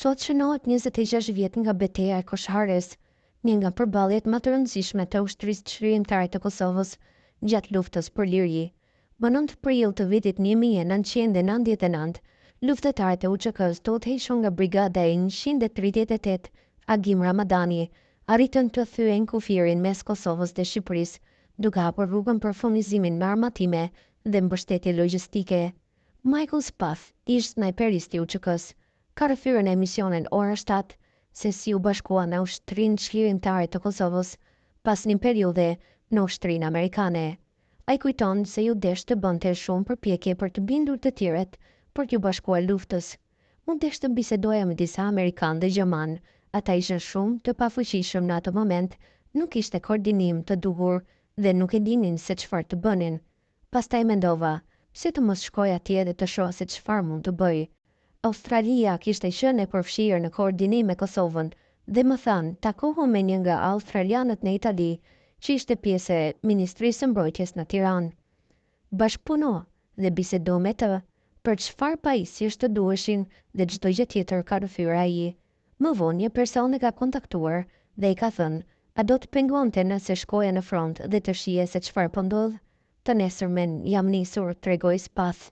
Sot shënohet 26 vjet nga betejë e Koshharës, një nga përballjet më të rëndësishme të ushtrisë çlirimtare të Kosovës gjatë luftës për liri. Më 9 prill të vitit 1999, luftëtarët e UÇK-s të udhëhequr nga Brigada e 138 Agim Ramadani arritën të thyen kufirin mes Kosovës dhe Shqipërisë, duke hapur rrugën për furnizimin me armatime dhe mbështetje logjistike. Michael Spath, ish snajperist i UÇK-s, ka rrëfyer në emisionin Ora 7 se si u bashkua në Ushtrinë Çlirimtare të Kosovës pas një periudhe në Ushtrinë Amerikane. Ai kujton se ju desh të bënte shumë përpjekje për të bindur të tjerët për t'ju bashkuar luftës. Mund desh të bisedoja me disa Amerikanë dhe Gjerman, ata ishin shumë të pafuqishëm në atë moment, nuk ishte koordinim të duhur dhe nuk e dinin se çfarë të bënin. Pastaj mendova, pse të mos shkoj atje dhe të shoh se çfarë mund të bëj. Australia kishte qenë e përfshirë në koordinim me Kosovën dhe më thanë takohu me një nga australianët në Itali, që ishte pjesë e Ministrisë së Mbrojtjes në Tiranë. Bashkëpuno dhe bisedo me të për çfarë pajisjesh të duheshin dhe çdo gjë tjetër, ka rrëfyer ai. Më vonë një person e ka kontaktuar dhe i ka thënë, a do të pengonte nëse shkoja në front dhe të shije se çfarë po ndodh? Të nesërmen jam nisur, tregoi Spath.